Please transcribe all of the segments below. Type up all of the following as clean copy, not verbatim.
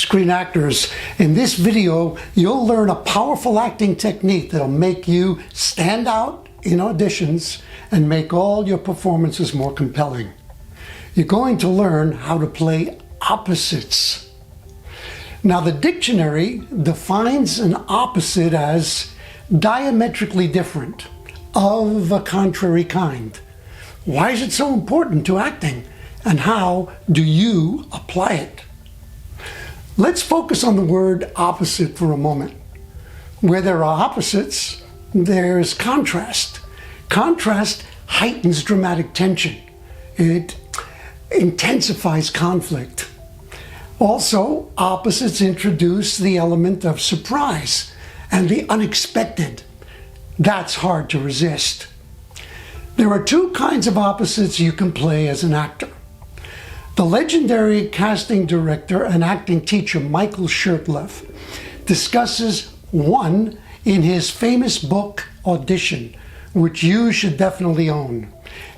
Screen actors, in this video you'll learn a powerful acting technique that'll make you stand out in auditions and make all your performances more compelling. You're going to learn how to play opposites. Now, the dictionary defines an opposite as diametrically different, of a contrary kind. Why is it so important to acting, and how do you apply it? Let's focus on the word opposite for a moment. Where there are opposites, there's contrast. Contrast heightens dramatic tension. It intensifies conflict. Also, opposites introduce the element of surprise and the unexpected. That's hard to resist. There are two kinds of opposites you can play as an actor. The legendary casting director and acting teacher Michael Shurtleff discusses one in his famous book, Audition, which you should definitely own.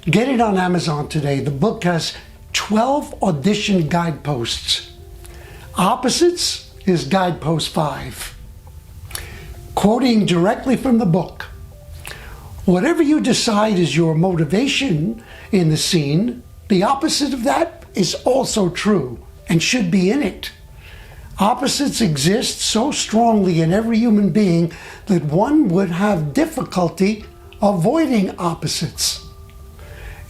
Get it on Amazon today. The book has 12 audition guideposts. Opposites is guidepost 5. Quoting directly from the book, whatever you decide is your motivation in the scene, the opposite of that is also true and should be in it. Opposites exist so strongly in every human being that one would have difficulty avoiding opposites.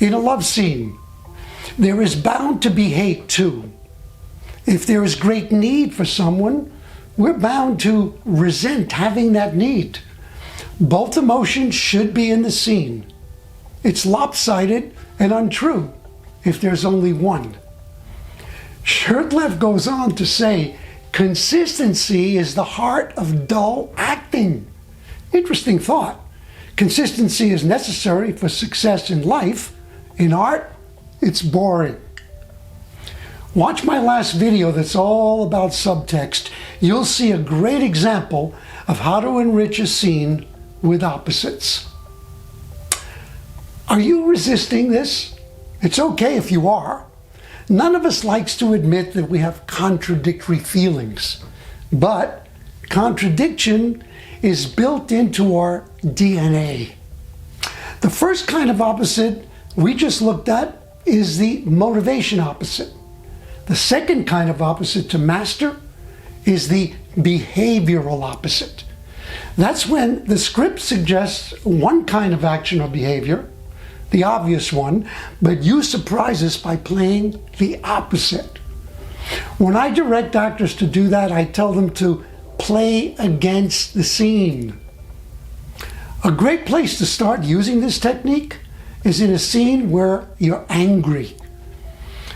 In a love scene, there is bound to be hate too. If there is great need for someone, we're bound to resent having that need. Both emotions should be in the scene. It's lopsided and untrue if there's only one. Shurtleff goes on to say, consistency is the heart of dull acting. Interesting thought. Consistency is necessary for success in life. In art, it's boring. Watch my last video that's all about subtext. You'll see a great example of how to enrich a scene with opposites. Are you resisting this? It's okay if you are. None of us likes to admit that we have contradictory feelings, but contradiction is built into our DNA. The first kind of opposite we just looked at is the motivation opposite. The second kind of opposite to master is the behavioral opposite. That's when the script suggests one kind of action or behavior, the obvious one, but you surprise us by playing the opposite. When I direct actors to do that, I tell them to play against the scene. A great place to start using this technique is in a scene where you're angry.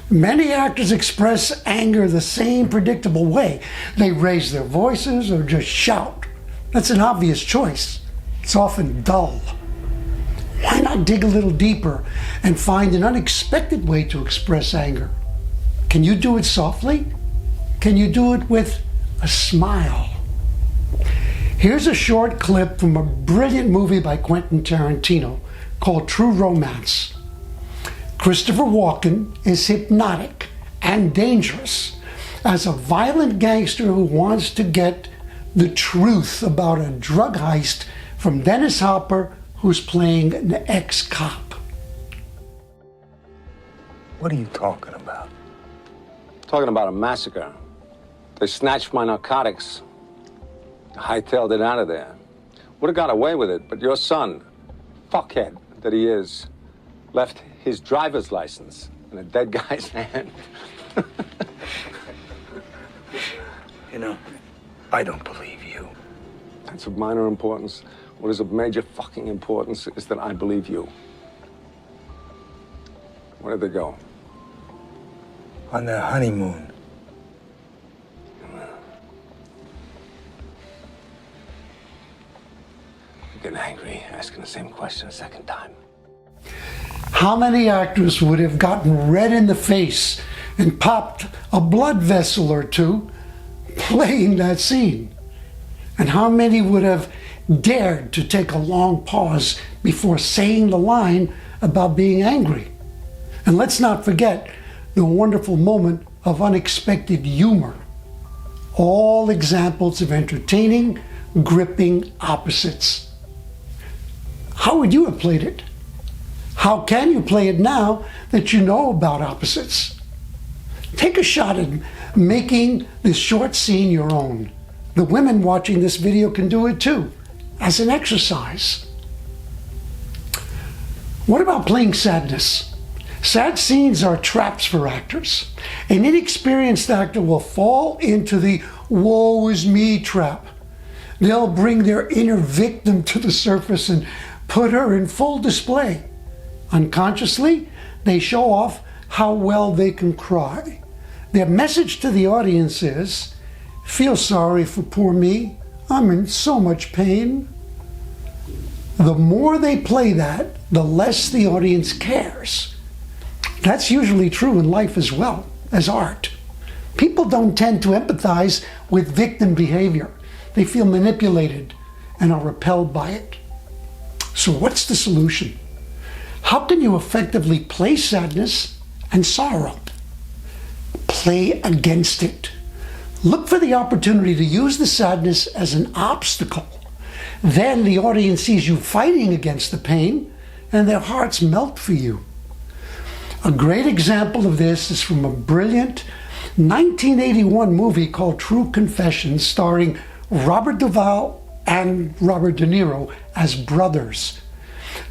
Many actors express anger the same predictable way. They raise their voices or just shout. That's an obvious choice. It's often dull. Why not dig a little deeper and find an unexpected way to express anger? Can you do it softly? Can you do it with a smile? Here's a short clip from a brilliant movie by Quentin Tarantino called True Romance. Christopher Walken is hypnotic and dangerous as a violent gangster who wants to get the truth about a drug heist from Dennis Hopper, who's playing an ex-cop. What are you talking about? Talking about a massacre. They snatched my narcotics, hightailed it out of there. Would have got away with it, but your son, fuckhead that he is, left his driver's license in a dead guy's hand. You know, I don't believe you. That's of minor importance. What is of major fucking importance is that I believe you. Where did they go? On their honeymoon. I'm getting angry, asking the same question a second time. How many actors would have gotten red in the face and popped a blood vessel or two playing that scene? And how many would have dared to take a long pause before saying the line about being angry? And let's not forget the wonderful moment of unexpected humor. all examples of entertaining, gripping opposites. How would you have played it? How can you play it now that you know about opposites? Take a shot at making this short scene your own. The women watching this video can do it too, as an exercise. What about playing sadness? Sad scenes are traps for actors. An inexperienced actor will fall into the woe is me trap. They'll bring their inner victim to the surface and put her in full display. Unconsciously, they show off how well they can cry. Their message to the audience is, feel sorry for poor me, I'm in so much pain. The more they play that, the less the audience cares. That's usually true in life as well as art. People don't tend to empathize with victim behavior. They feel manipulated and are repelled by it. So what's the solution? How can you effectively play sadness and sorrow? Play against it. Look for the opportunity to use the sadness as an obstacle. Then the audience sees you fighting against the pain and their hearts melt for you. A great example of this is from a brilliant 1981 movie called True Confessions, starring Robert Duvall and Robert De Niro as brothers.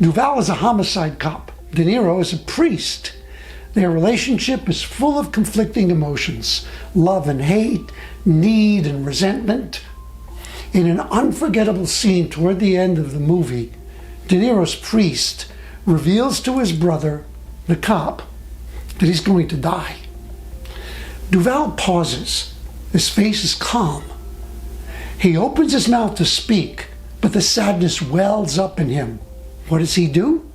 Duvall is a homicide cop. De Niro is a priest. Their relationship is full of conflicting emotions, love and hate, need and resentment. In an unforgettable scene toward the end of the movie, De Niro's priest reveals to his brother, the cop, that he's going to die. Duvall pauses. His face is calm. He opens his mouth to speak, but the sadness wells up in him. What does he do?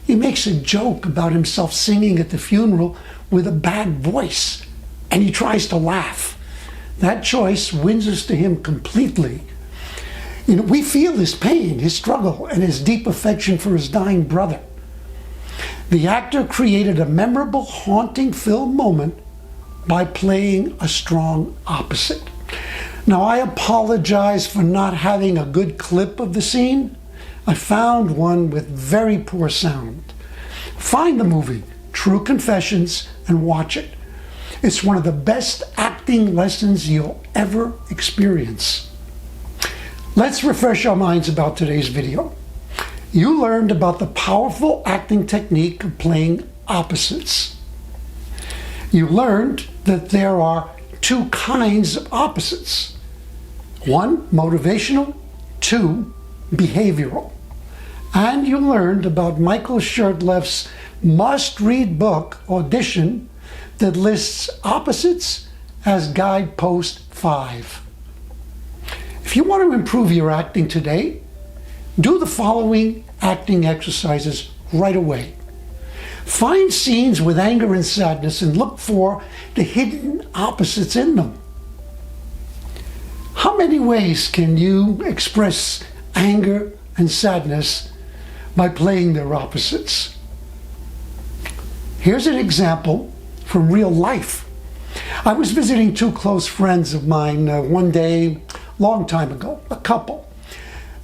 He makes a joke about himself singing at the funeral with a bad voice, and he tries to laugh. That choice wins us to him completely. We feel his pain, his struggle, and his deep affection for his dying brother. The actor created a memorable, haunting-filled moment by playing a strong opposite. Now, I apologize for not having a good clip of the scene. I found one with very poor sound. Find the movie, True Confessions, and watch it. It's one of the best acting lessons you'll ever experience. Let's refresh our minds about today's video. You learned about the powerful acting technique of playing opposites. You learned that there are two kinds of opposites. One, motivational, two, behavioral. And you learned about Michael Shurtleff's must-read book, Audition, that lists opposites as guidepost 5. If you want to improve your acting today, do the following acting exercises right away. Find scenes with anger and sadness and look for the hidden opposites in them. How many ways can you express anger and sadness by playing their opposites? Here's an example from real life. I was visiting two close friends of mine one day, long time ago, a couple.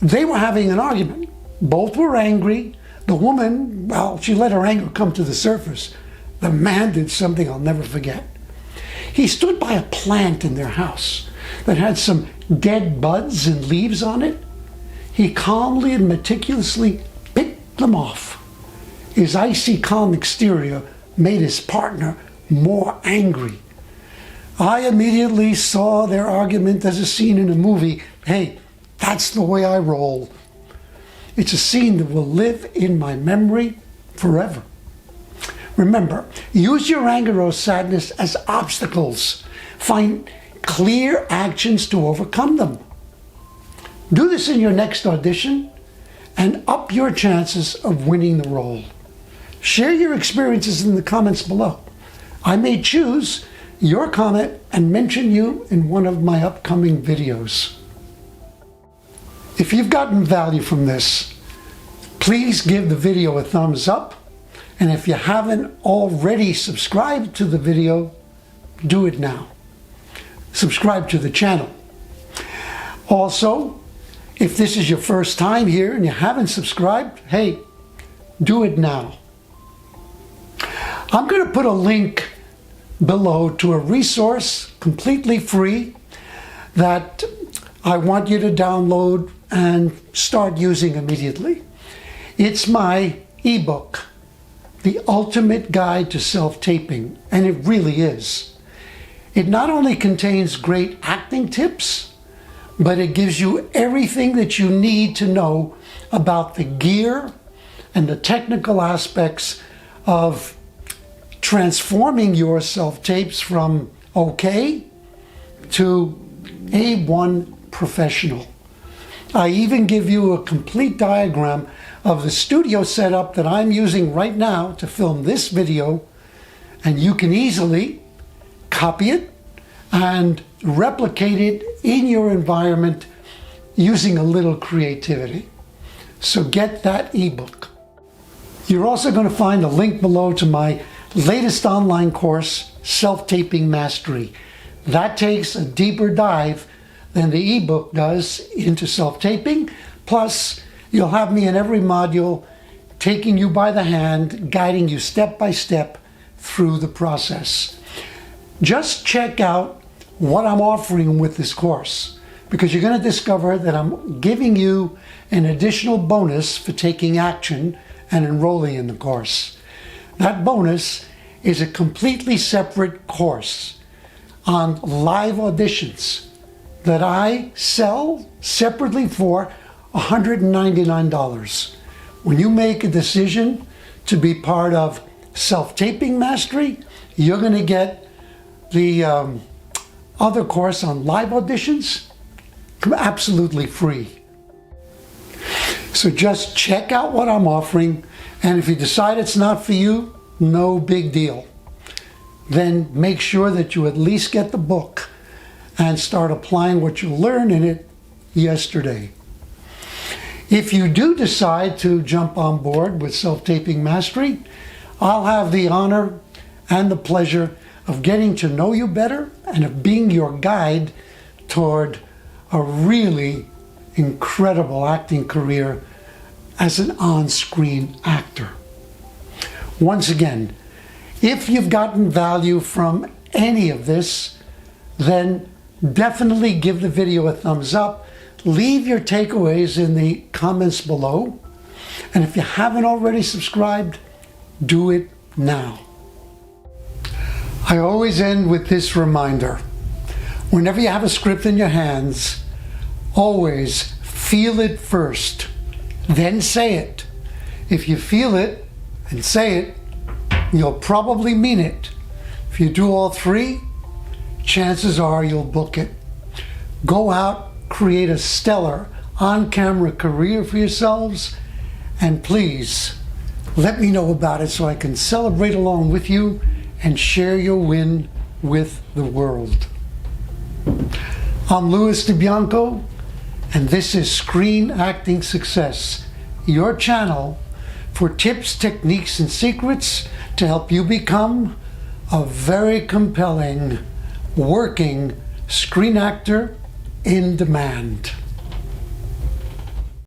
They were having an argument. Both were angry. The woman, well, she let her anger come to the surface. The man did something I'll never forget. He stood by a plant in their house that had some dead buds and leaves on it. He calmly and meticulously picked them off. His icy calm exterior made his partner more angry. I immediately saw their argument as a scene in a movie. Hey, that's the way I roll. It's a scene that will live in my memory forever. Remember, use your anger or sadness as obstacles. Find clear actions to overcome them. Do this in your next audition and up your chances of winning the role. Share your experiences in the comments below. I may choose your comment and mention you in one of my upcoming videos. If you've gotten value from this, please give the video a thumbs up. And if you haven't already subscribed to the video, do it now. subscribe to the channel. Also, if this is your first time here and you haven't subscribed, hey, do it now. I'm going to put a link below to a resource completely free that I want you to download and start using immediately. It's my ebook, The Ultimate Guide to Self-Taping, and it really is. It not only contains great acting tips, but it gives you everything that you need to know about the gear and the technical aspects of transforming your self-tapes from okay to A1 professional. I even give you a complete diagram of the studio setup that I'm using right now to film this video, and you can easily copy it and replicate it in your environment using a little creativity. So get that ebook. You're also going to find a link below to my latest online course, Self-Taping Mastery. That takes a deeper dive than the ebook does into self-taping. Plus, you'll have me in every module, taking you by the hand, guiding you step by step through the process. Just check out what I'm offering with this course, because you're going to discover that I'm giving you an additional bonus for taking action and enrolling in the course. That bonus is a completely separate course on live auditions that I sell separately for $199. When you make a decision to be part of Self-Taping Mastery, you're going to get the other course on live auditions absolutely free. So just check out what I'm offering, and if you decide it's not for you, no big deal. Then make sure that you at least get the book and start applying what you learned in it yesterday. If you do decide to jump on board with Self-Taping Mastery, I'll have the honor and the pleasure of getting to know you better and of being your guide toward a really incredible acting career as an on-screen actor. Once again, if you've gotten value from any of this, then definitely give the video a thumbs up. Leave your takeaways in the comments below. And if you haven't already subscribed, do it now. I always end with this reminder. Whenever you have a script in your hands, always feel it first, then say it. If you feel it and say it, you'll probably mean it. If you do all three, chances are you'll book it. Go out, create a stellar on-camera career for yourselves, and please let me know about it so I can celebrate along with you and share your win with the world. I'm Louis DiBianco, and this is Screen Acting Success, your channel for tips, techniques, and secrets to help you become a very compelling, working screen actor in demand.